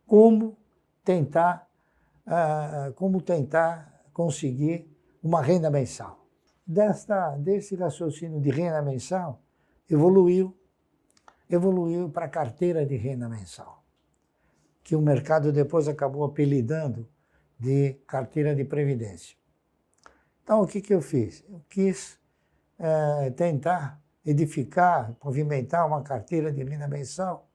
como tentar conseguir uma renda mensal. Desse raciocínio de renda mensal, evoluiu para a carteira de renda mensal, que o mercado depois acabou apelidando de carteira de previdência. Então, o que eu fiz? Eu quis tentar edificar, pavimentar uma carteira de renda mensal,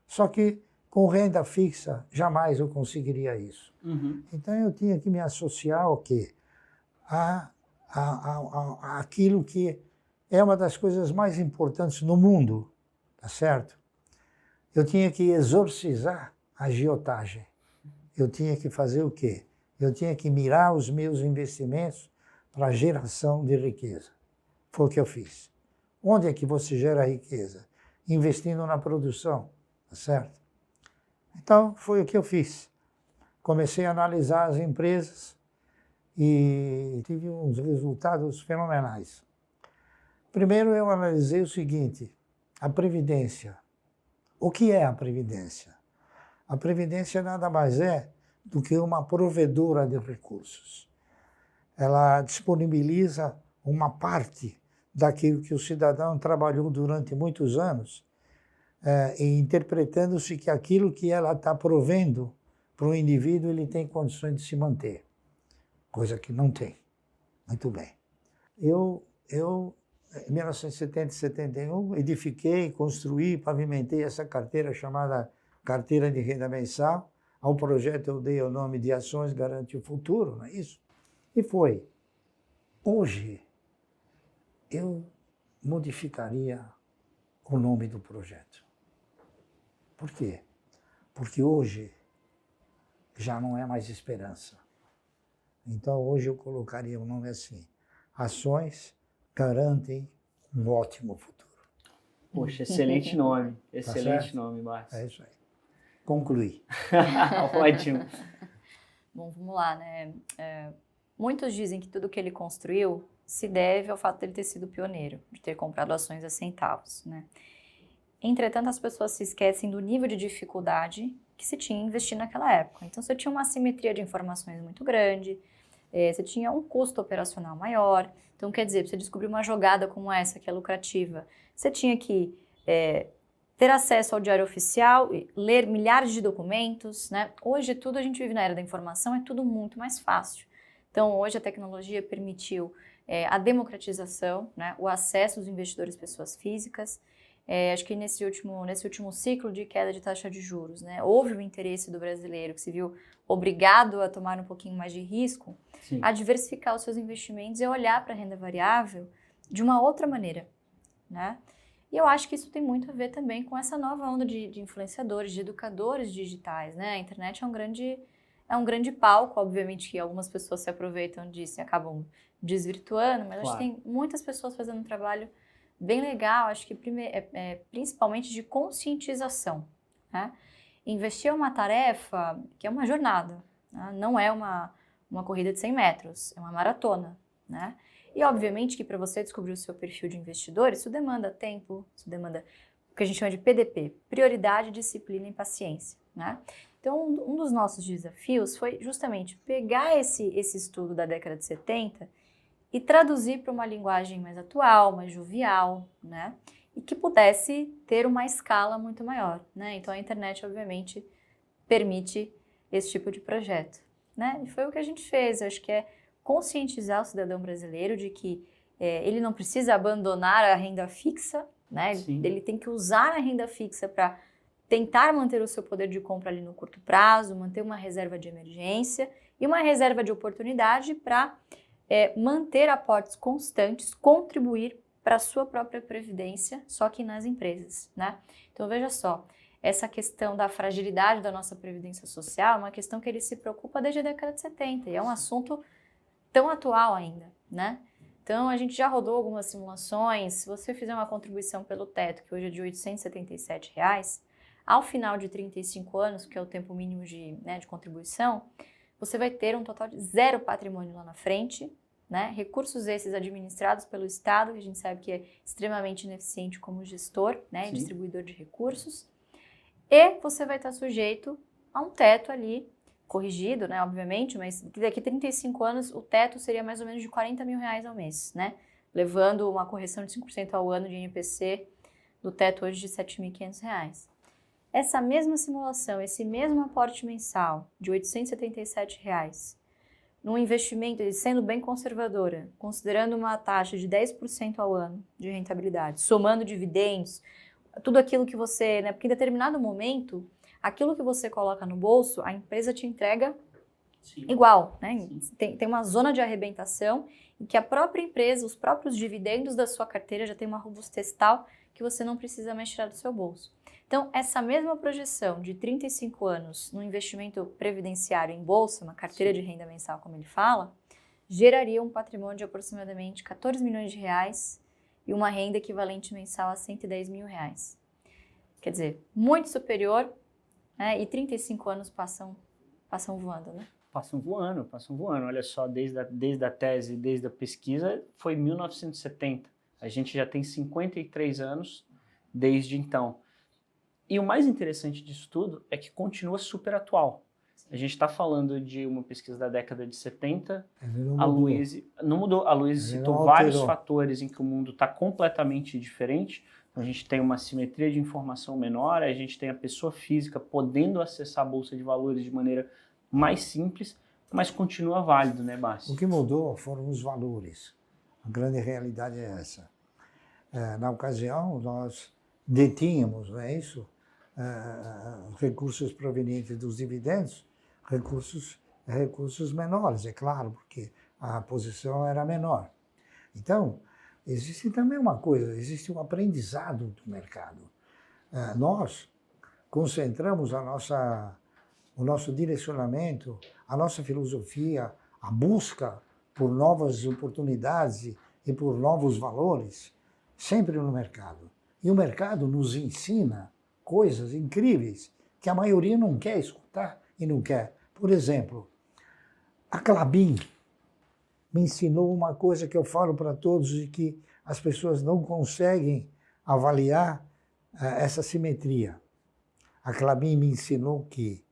só que com renda fixa jamais eu conseguiria isso. Uhum. Então, eu tinha que me associar ao quê? Aquilo que é uma das coisas mais importantes no mundo, tá certo? Eu tinha que exorcizar a agiotagem. Eu tinha que fazer o quê? Eu tinha que mirar os meus investimentos para a geração de riqueza. Foi o que eu fiz. Onde é que você gera riqueza? Investindo na produção, tá certo? Então, foi o que eu fiz. Comecei a analisar as empresas e tive uns resultados fenomenais. Primeiro, eu analisei o seguinte, a Previdência. O que é a Previdência? A Previdência nada mais é do que uma provedora de recursos. Ela disponibiliza uma parte daquilo que o cidadão trabalhou durante muitos anos, interpretando-se que aquilo que ela está provendo para o indivíduo, ele tem condições de se manter, coisa que não tem. Muito bem. Eu em 1970 e 71, edifiquei, construí, pavimentei essa carteira chamada Carteira de Renda Mensal. Ao projeto eu dei o nome de Ações Garante o Futuro, não é isso? E foi. Hoje, eu modificaria o nome do projeto. Por quê? Porque hoje já não é mais esperança. Então, hoje eu colocaria o nome assim, Ações Garantem um Ótimo Futuro. Poxa, excelente nome. Excelente certo? nome, Márcio. É isso aí. Concluí. Ótimo. Bom, vamos lá, né? Muitos dizem que tudo que ele construiu se deve ao fato de ele ter sido pioneiro, de ter comprado ações a centavos, né? Entretanto, as pessoas se esquecem do nível de dificuldade que se tinha em investir naquela época. Então, você tinha uma assimetria de informações muito grande, você tinha um custo operacional maior. Então, quer dizer, para você descobrir uma jogada como essa, que é lucrativa, você tinha que ter acesso ao diário oficial, ler milhares de documentos, né? Hoje, tudo a gente vive na era da informação, é tudo muito mais fácil. Então, hoje a tecnologia permitiu a democratização, né? O acesso dos investidores pessoas físicas. Acho que nesse último ciclo de queda de taxa de juros, né, houve o interesse do brasileiro que se viu obrigado a tomar um pouquinho mais de risco, Sim. a diversificar os seus investimentos e olhar para a renda variável de uma outra maneira, né? E eu acho que isso tem muito a ver também com essa nova onda de influenciadores, de educadores digitais, né? A internet é um grande palco, obviamente que algumas pessoas se aproveitam disso e acabam desvirtuando, mas acho que tem muitas pessoas fazendo um trabalho bem legal, acho que principalmente de conscientização, né? Investir é uma tarefa que é uma jornada, né? Não é uma corrida de 100 metros, é uma maratona, né? E obviamente que para você descobrir o seu perfil de investidor, isso demanda tempo, isso demanda o que a gente chama de PDP, prioridade, disciplina e paciência, né? Então, um dos nossos desafios foi justamente pegar esse estudo da década de 70 e traduzir para uma linguagem mais atual, mais jovial, né? E que pudesse ter uma escala muito maior, né? Então a internet, obviamente, permite esse tipo de projeto, né? E foi o que a gente fez. Eu acho que é conscientizar o cidadão brasileiro de que ele não precisa abandonar a renda fixa, né? Ele tem que usar a renda fixa para tentar manter o seu poder de compra ali no curto prazo, manter uma reserva de emergência e uma reserva de oportunidade para manter aportes constantes, contribuir para a sua própria previdência, só que nas empresas, né? Então, veja só, essa questão da fragilidade da nossa previdência social é uma questão que ele se preocupa desde a década de 70 e é um assunto tão atual ainda, né? Então, a gente já rodou algumas simulações. Se você fizer uma contribuição pelo teto, que hoje é de R$ 877, ao final de 35 anos, que é o tempo mínimo de contribuição, você vai ter um total de 0 patrimônio lá na frente, né? Recursos esses administrados pelo Estado, que a gente sabe que é extremamente ineficiente como gestor, né? E distribuidor de recursos. E você vai estar sujeito a um teto ali, corrigido, né, obviamente, mas daqui a 35 anos o teto seria mais ou menos de R$40 mil ao mês, né? Levando uma correção de 5% ao ano de INPC do teto hoje de R$7.500. Essa mesma simulação, esse mesmo aporte mensal de R$877, num investimento, sendo bem conservadora, considerando uma taxa de 10% ao ano de rentabilidade, somando dividendos, tudo aquilo que você, né, porque em determinado momento, aquilo que você coloca no bolso, a empresa te entrega Sim. igual, né? Tem uma zona de arrebentação em que a própria empresa, os próprios dividendos da sua carteira já tem uma robustez tal que você não precisa mais tirar do seu bolso. Então, essa mesma projeção de 35 anos no investimento previdenciário em bolsa, uma carteira de renda mensal, como ele fala, geraria um patrimônio de aproximadamente R$14 milhões e uma renda equivalente mensal a R$110 mil. Quer dizer, muito superior, né? E 35 anos passam voando, né? Passam voando. Olha só, desde a tese, desde a pesquisa, foi 1970. A gente já tem 53 anos desde então. E o mais interessante disso tudo é que continua super atual. A gente está falando de uma pesquisa da década de 70. A Luiz não mudou. A Luiz citou vários fatores em que o mundo está completamente diferente. A gente tem uma simetria de informação menor, a gente tem a pessoa física podendo acessar a Bolsa de Valores de maneira mais simples, mas continua válido, né, Bassi? O que mudou foram os valores. A grande realidade é essa. Na ocasião, nós detínhamos, não é isso? Recursos provenientes dos dividendos, recursos menores, é claro, porque a posição era menor. Então, existe também uma coisa, existe um aprendizado do mercado. Nós concentramos o nosso direcionamento, a nossa filosofia, a busca por novas oportunidades e por novos valores, sempre no mercado. E o mercado nos ensina coisas incríveis que a maioria não quer escutar e não quer. Por exemplo, a Klabin me ensinou uma coisa que eu falo para todos e que as pessoas não conseguem avaliar essa simetria. A Klabin me ensinou que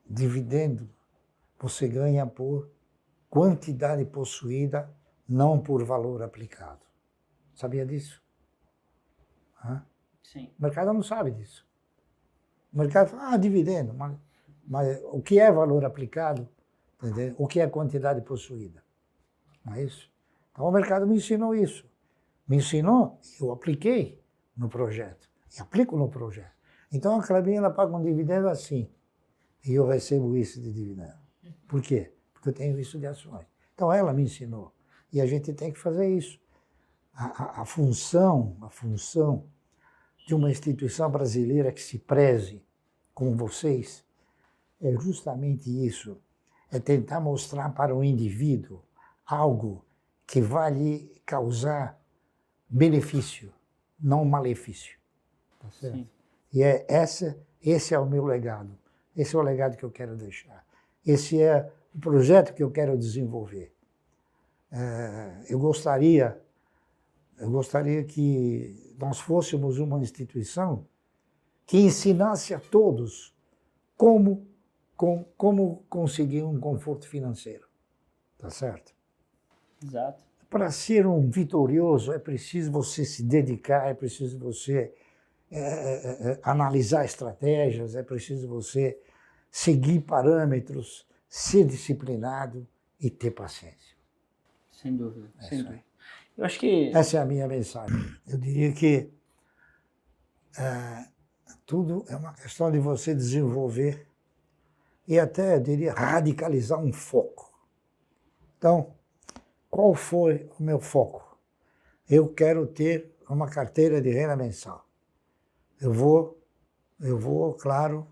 dividendo você ganha por quantidade possuída, não por valor aplicado. Sabia disso? Sim. O mercado não sabe disso. O mercado fala, dividendo, mas o que é valor aplicado? Entendeu? O que é quantidade possuída? Não é isso? Então o mercado me ensinou isso. Me ensinou, eu apliquei no projeto. E aplico no projeto. Então a Klabin, ela paga um dividendo assim. E eu recebo isso de dividendo. Por quê? Porque eu tenho isso de ações. Então ela me ensinou. E a gente tem que fazer isso. A função de uma instituição brasileira que se preze com vocês é justamente isso. É tentar mostrar para o indivíduo algo que vai lhe causar benefício, não malefício. Tá certo? Sim. E esse é o meu legado. Esse é o legado que eu quero deixar. Esse é o projeto que eu quero desenvolver. Eu gostaria que nós fôssemos uma instituição que ensinasse a todos como conseguir um conforto financeiro. Tá certo? Exato. Para ser um vitorioso é preciso você se dedicar, é preciso você analisar estratégias, é preciso você seguir parâmetros, ser disciplinado e ter paciência. Sem dúvida, sem dúvida. Eu acho que... Essa é a minha mensagem. Eu diria que tudo é uma questão de você desenvolver e até, eu diria, radicalizar um foco. Então, qual foi o meu foco? Eu quero ter uma carteira de renda mensal. Eu vou, claro,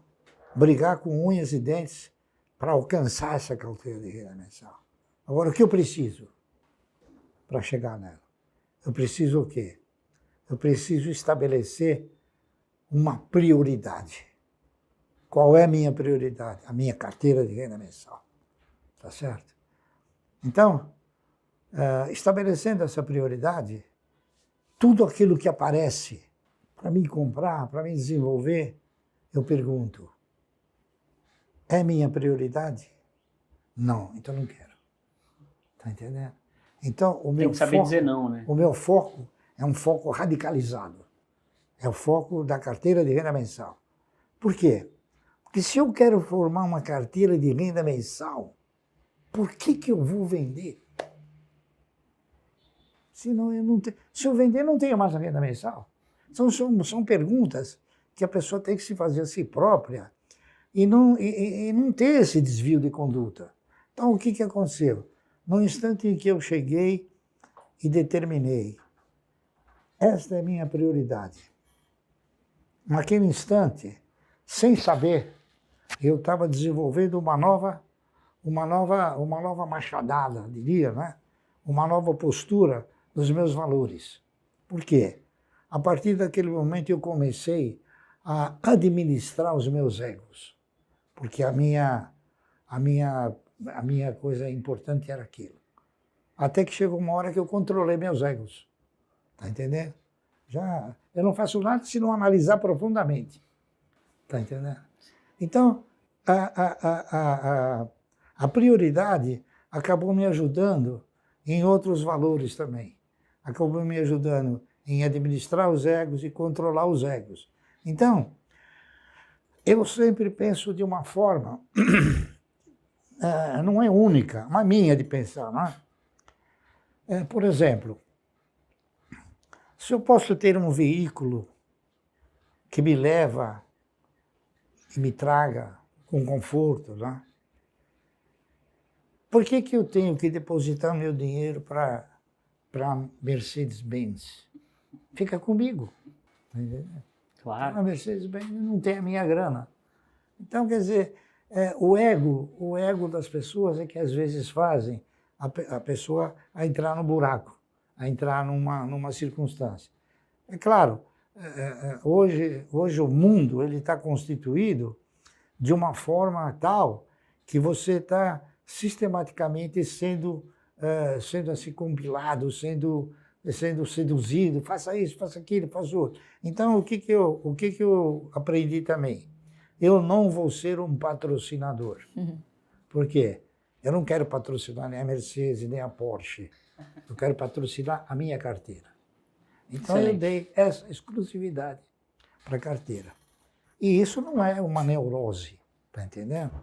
brigar com unhas e dentes para alcançar essa carteira de renda mensal. Agora, o que eu preciso para chegar nela? Eu preciso o quê? Eu preciso estabelecer uma prioridade. Qual é a minha prioridade? A minha carteira de renda mensal. Tá certo? Então, estabelecendo essa prioridade, tudo aquilo que aparece para mim comprar, para mim desenvolver, eu pergunto, É minha prioridade? Não, então não quero. Tá entendendo? Então, o Tem meu que saber foco, dizer não, né? o meu foco é um foco radicalizado. É o foco da carteira de renda mensal. Por quê? Porque se eu quero formar uma carteira de renda mensal, por que eu vou vender? Senão eu não tenho, se eu vender, não tenho mais a renda mensal. São perguntas que a pessoa tem que se fazer a si própria e não ter esse desvio de conduta. Então, o que aconteceu? No instante em que eu cheguei e determinei, esta é a minha prioridade. Naquele instante, sem saber, eu estava desenvolvendo uma nova machadada, diria, né? Uma nova postura dos meus valores. Por quê? A partir daquele momento eu comecei a administrar os meus egos, porque a minha coisa importante era aquilo. Até que chegou uma hora que eu controlei meus egos. Tá entendendo? Eu não faço nada se não analisar profundamente. Tá entendendo? Então, a prioridade acabou me ajudando em outros valores também. Acabou me ajudando em administrar os egos e controlar os egos. Então, eu sempre penso de uma forma, não é única, mas minha de pensar, não é? Por exemplo, se eu posso ter um veículo que me leva, que me traga com conforto, não é? Por que eu tenho que depositar meu dinheiro para Mercedes-Benz? Fica comigo. Tá entendendo? Claro. A Mercedes-Benz não tem a minha grana. Então, quer dizer, o ego das pessoas é que às vezes fazem a pessoa a entrar no buraco, a entrar numa circunstância. É claro, hoje o mundo ele está constituído de uma forma tal que você está sistematicamente sendo assim compilado, sendo seduzido, faça isso, faça aquilo, faça outro. Então, o que eu aprendi também? Eu não vou ser um patrocinador. Uhum. Por quê? Eu não quero patrocinar nem a Mercedes, nem a Porsche. Eu quero patrocinar a minha carteira. Então, Excelente. eu dei essa exclusividade para a carteira. E isso não é uma neurose, tá entendendo?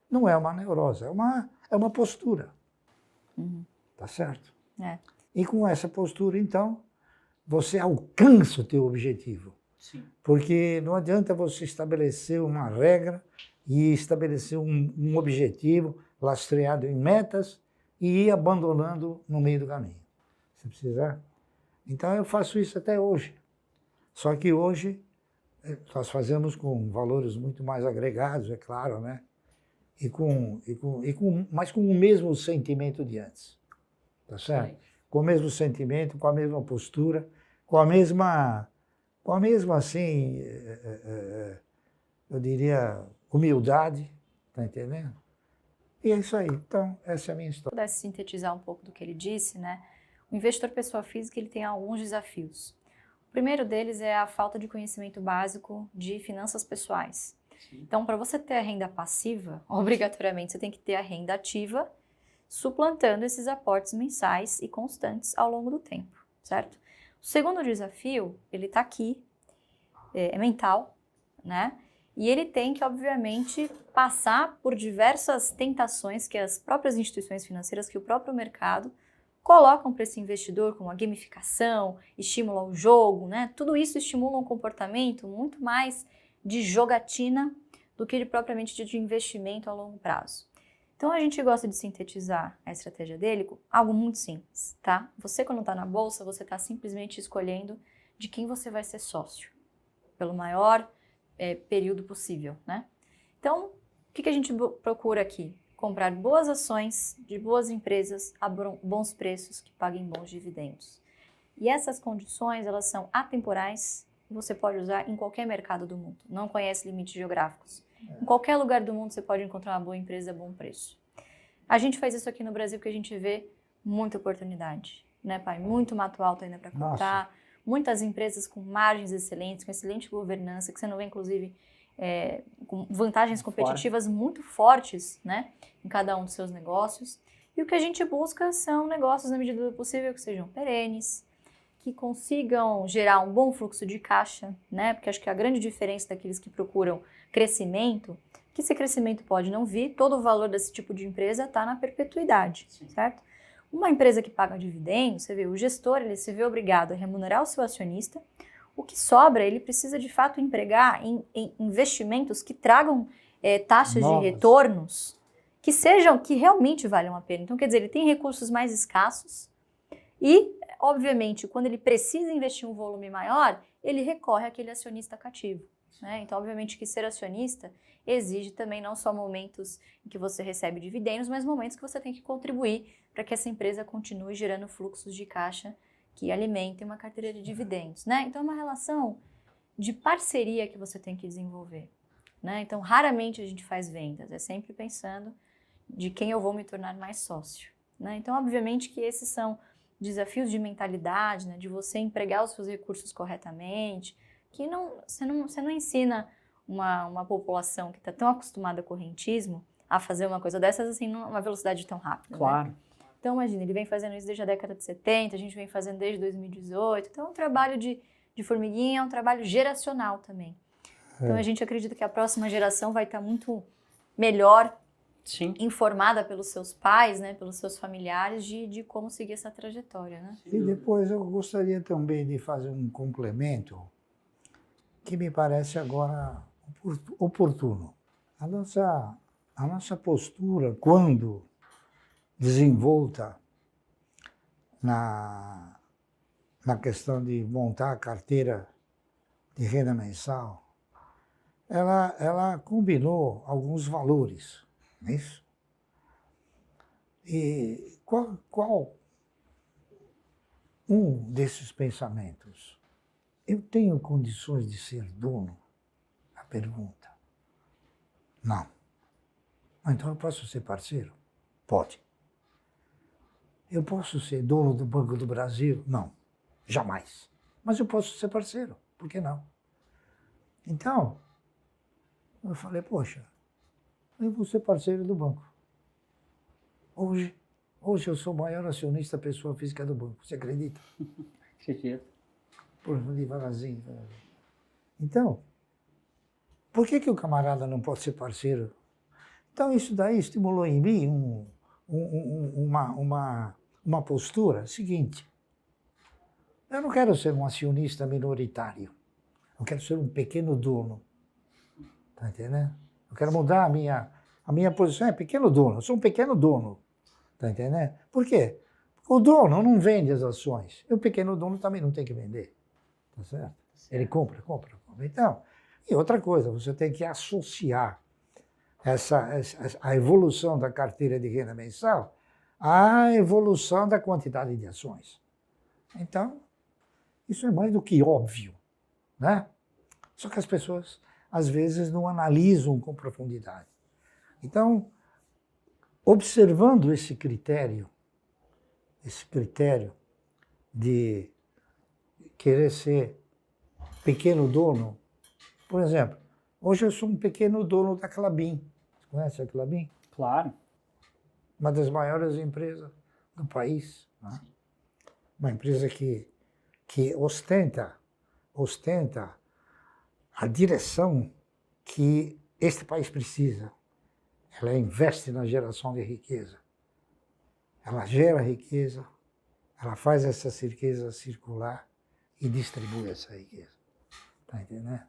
Não é uma neurose, é uma postura. Uhum. Tá certo? É. E com essa postura, então, você alcança o teu objetivo. Sim. Porque não adianta você estabelecer uma regra e estabelecer um objetivo lastreado em metas e ir abandonando no meio do caminho. Se precisar. Então, eu faço isso até hoje. Só que hoje, nós fazemos com valores muito mais agregados, é claro, né? Mas com o mesmo sentimento de antes. Tá certo? Sim. Com o mesmo sentimento, com a mesma postura, com a mesma assim, eu diria, humildade, tá entendendo? E é isso aí. Então, essa é a minha história. Se eu pudesse sintetizar um pouco do que ele disse, né? O investidor pessoa física ele tem alguns desafios. O primeiro deles é a falta de conhecimento básico de finanças pessoais. Sim. Então, para você ter a renda passiva, obrigatoriamente você tem que ter a renda ativa, suplantando esses aportes mensais e constantes ao longo do tempo, certo? O segundo desafio, ele está aqui, é mental, né? E ele tem que, obviamente, passar por diversas tentações que as próprias instituições financeiras, que o próprio mercado colocam para esse investidor, como a gamificação, estímulo ao jogo, né? Tudo isso estimula um comportamento muito mais de jogatina do que propriamente de investimento a longo prazo. Então, a gente gosta de sintetizar a estratégia dele com algo muito simples, tá? Você, quando está na bolsa, você está simplesmente escolhendo de quem você vai ser sócio, pelo maior período possível, né? Então, o que a gente procura aqui? Comprar boas ações de boas empresas a bons preços que paguem bons dividendos. E essas condições, elas são atemporais e você pode usar em qualquer mercado do mundo. Não conhece limites geográficos. Em qualquer lugar do mundo você pode encontrar uma boa empresa a bom preço. A gente faz isso aqui no Brasil porque a gente vê muita oportunidade, né, pai? Muito mato alto ainda para comprar, muitas empresas com margens excelentes, com excelente governança, que você não vê, inclusive, com vantagens competitivas muito fortes, né, em cada um dos seus negócios. E o que a gente busca são negócios, na medida do possível, que sejam perenes, que consigam gerar um bom fluxo de caixa, né, porque acho que a grande diferença daqueles que procuram crescimento, que esse crescimento pode não vir, todo o valor desse tipo de empresa está na perpetuidade, certo? Uma empresa que paga dividendos, você vê, o gestor ele se vê obrigado a remunerar o seu acionista, o que sobra ele precisa de fato empregar em investimentos que tragam taxas de retornos que realmente valham a pena. Então, quer dizer, ele tem recursos mais escassos e, obviamente, quando ele precisa investir um volume maior, ele recorre àquele acionista cativo, né? Então, obviamente que ser acionista exige também não só momentos em que você recebe dividendos, mas momentos que você tem que contribuir para que essa empresa continue gerando fluxos de caixa que alimentem uma carteira de dividendos, né? Então, é uma relação de parceria que você tem que desenvolver, né? Então, raramente a gente faz vendas, é sempre pensando de quem eu vou me tornar mais sócio, né? Então, obviamente que esses são desafios de mentalidade, né? De você empregar os seus recursos corretamente, que você não ensina uma população que está tão acostumada com o correntismo a fazer uma coisa dessas assim numa velocidade tão rápida. Claro. Né? Então, imagina, ele vem fazendo isso desde a década de 70, a gente vem fazendo desde 2018. Então, é um trabalho de formiguinha, é um trabalho geracional também. Então, a gente acredita que a próxima geração vai estar muito melhor informada pelos seus pais, né, pelos seus familiares, de como seguir essa trajetória. Né? E depois eu gostaria também de fazer um complemento que me parece agora oportuno. A nossa postura, quando desenvolta na questão de montar a carteira de renda mensal, ela combinou alguns valores, não é isso? E qual um desses pensamentos? Eu tenho condições de ser dono? A pergunta. Não. Então eu posso ser parceiro? Pode. Eu posso ser dono do Banco do Brasil? Não, jamais. Mas eu posso ser parceiro, por que não? Então, eu falei, poxa, eu vou ser parceiro do banco. Hoje eu sou o maior acionista pessoa física do banco, você acredita? Acredito. Por devagarzinho. Então, por que o camarada não pode ser parceiro? Então, isso daí estimulou em mim uma postura seguinte. Eu não quero ser um acionista minoritário. Eu quero ser um pequeno dono. Tá entendendo? Eu quero mudar a minha posição. É pequeno dono. Eu sou um pequeno dono. Tá entendendo? Por quê? Porque o dono não vende as ações. E o pequeno dono também não tem que vender. Tá certo? Ele compra. Então, e outra coisa, você tem que associar a evolução da carteira de renda mensal à evolução da quantidade de ações. Então, isso é mais do que óbvio, né? Só que as pessoas, às vezes, não analisam com profundidade. Então, observando esse critério de querer ser pequeno dono, por exemplo, hoje eu sou um pequeno dono da Klabin. Você conhece a Klabin? Claro. Uma das maiores empresas do país. Né? Uma empresa que ostenta a direção que este país precisa. Ela investe na geração de riqueza. Ela gera riqueza, ela faz essa riqueza circular e distribui essa riqueza. Está entendendo?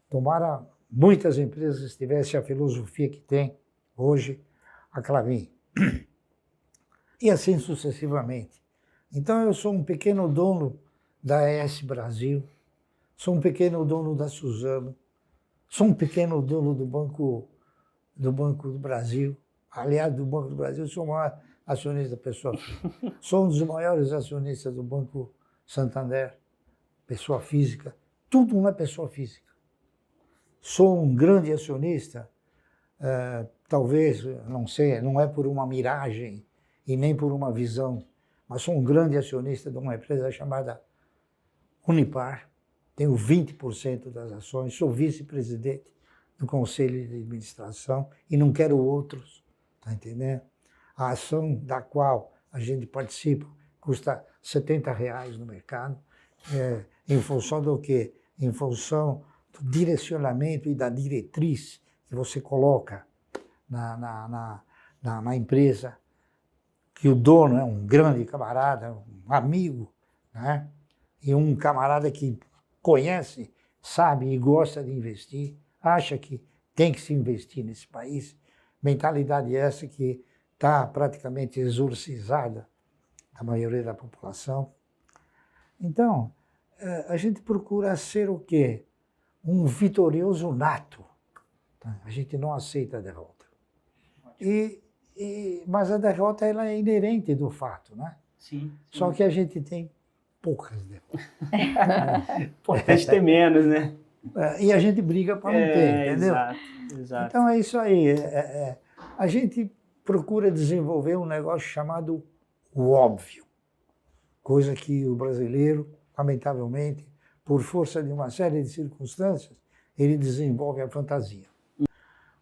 Tomara muitas empresas tivessem a filosofia que tem hoje a Klabin. E assim sucessivamente. Então eu sou um pequeno dono da ES Brasil, sou um pequeno dono da Suzano, sou um pequeno dono do Banco do Brasil. Aliás, do Banco do Brasil, sou o maior acionista pessoa física. Sou um dos maiores acionistas do Banco Santander, pessoa física. Tudo não é pessoa física. Sou um grande acionista, talvez, não sei, não é por uma miragem e nem por uma visão, mas sou um grande acionista de uma empresa chamada Unipar. Tenho 20% das ações, sou vice-presidente do conselho de administração e não quero outros, tá entendendo? A ação da qual a gente participa custa R$ 70 no mercado, em função do quê? Em função do direcionamento e da diretriz que você coloca na empresa, que o dono é um grande camarada, um amigo, né? E um camarada que conhece, sabe e gosta de investir, acha que tem que se investir nesse país. Mentalidade essa que está praticamente exorcizada a maioria da população. Então, a gente procura ser o quê? Um vitorioso nato. A gente não aceita a derrota. Mas a derrota ela é inerente do fato, né? Sim. Só que a gente tem poucas derrotas. Importante ter menos, né? E a gente briga para não ter, entendeu? Exato. Então é isso aí. A gente procura desenvolver um negócio chamado o óbvio, coisa que o brasileiro, lamentavelmente, por força de uma série de circunstâncias, ele desenvolve a fantasia.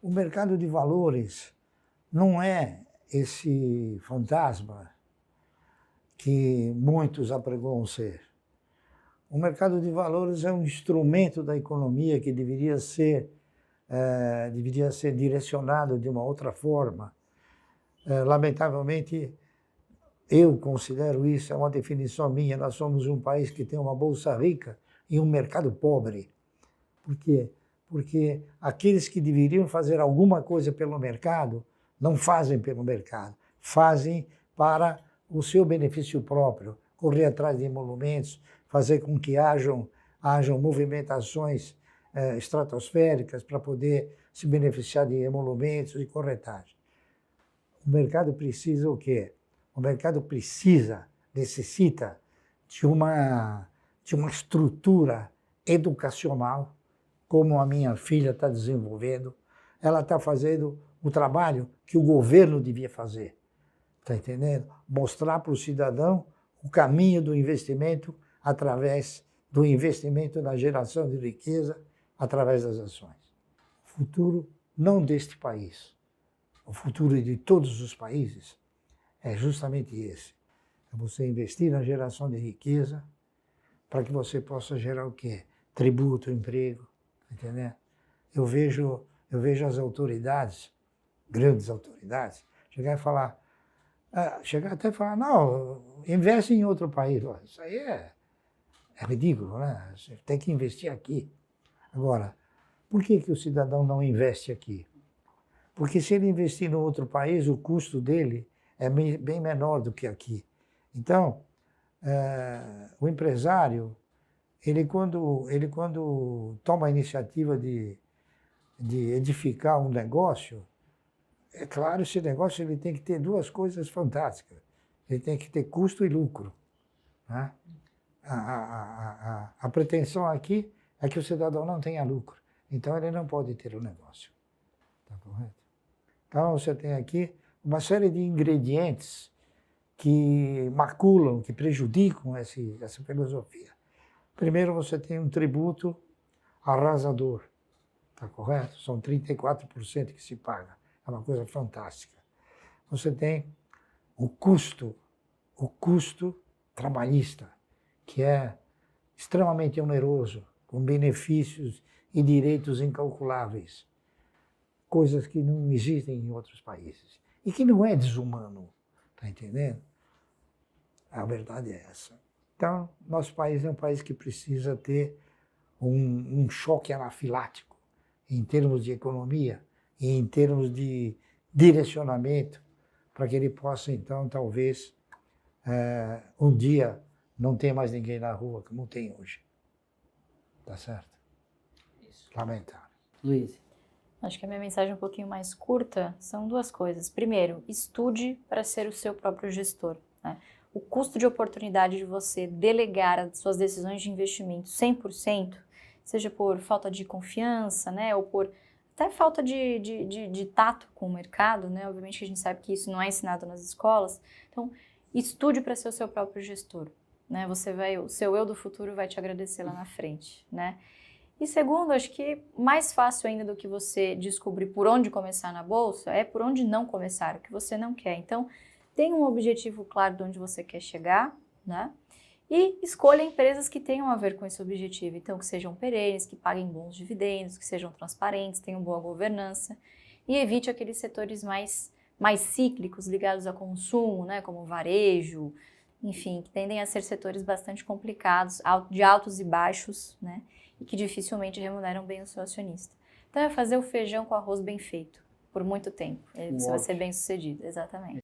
O mercado de valores não é esse fantasma que muitos apregoam ser. O mercado de valores é um instrumento da economia que deveria ser direcionado de uma outra forma. Lamentavelmente, eu considero isso, é uma definição minha, nós somos um país que tem uma bolsa rica e um mercado pobre. Por quê? Porque aqueles que deveriam fazer alguma coisa pelo mercado, não fazem pelo mercado, fazem para o seu benefício próprio, correr atrás de emolumentos, fazer com que hajam movimentações estratosféricas para poder se beneficiar de emolumentos e corretagem. O mercado precisa o quê? O mercado necessita de uma estrutura educacional, como a minha filha está desenvolvendo. Ela está fazendo o trabalho que o governo devia fazer. Está entendendo? Mostrar para o cidadão o caminho do investimento através do investimento na geração de riqueza, através das ações. O futuro não deste país, o futuro de todos os países é justamente esse. É você investir na geração de riqueza para que você possa gerar o quê? Tributo, emprego, entendeu? Eu vejo as autoridades, grandes autoridades, chegar até falar, não, investe em outro país. Isso aí é ridículo, né? Você tem que investir aqui. Agora, por que o cidadão não investe aqui? Porque se ele investir no outro país, o custo dele é bem menor do que aqui. Então, o empresário, ele quando toma a iniciativa de edificar um negócio, é claro, esse negócio ele tem que ter duas coisas fantásticas. Ele tem que ter custo e lucro, né? A pretensão aqui é que o cidadão não tenha lucro. Então, ele não pode ter o negócio. Está correto? Então, você tem aqui uma série de ingredientes que maculam, que prejudicam essa filosofia. Primeiro, você tem um tributo arrasador. Está correto? São 34% que se paga. É uma coisa fantástica. Você tem o custo trabalhista, que é extremamente oneroso, com benefícios e direitos incalculáveis, coisas que não existem em outros países e que não é desumano, tá entendendo? A verdade é essa. Então, nosso país é um país que precisa ter um choque anafilático em termos de economia e em termos de direcionamento, para que ele possa, então, talvez, um dia não ter mais ninguém na rua, como tem hoje. Tá certo? Isso. Lamentável. Luiz. Acho que a minha mensagem um pouquinho mais curta são duas coisas. Primeiro, estude para ser o seu próprio gestor, né? O custo de oportunidade de você delegar as suas decisões de investimento 100%, seja por falta de confiança, né, ou por até falta de tato com o mercado, né? Obviamente que a gente sabe que isso não é ensinado nas escolas. Então, estude para ser o seu próprio gestor, né? O seu eu do futuro vai te agradecer lá na frente, né? E segundo, acho que mais fácil ainda do que você descobrir por onde começar na bolsa é por onde não começar, o que você não quer. Então, tenha um objetivo claro de onde você quer chegar, né? E escolha empresas que tenham a ver com esse objetivo. Então, que sejam perenes, que paguem bons dividendos, que sejam transparentes, tenham boa governança. E evite aqueles setores mais cíclicos, ligados a consumo, né? Como varejo, enfim, que tendem a ser setores bastante complicados, de altos e baixos, né? E que dificilmente remuneram bem o seu acionista. Então, é fazer o feijão com arroz bem feito, por muito tempo. Você vai ser bem sucedido, exatamente.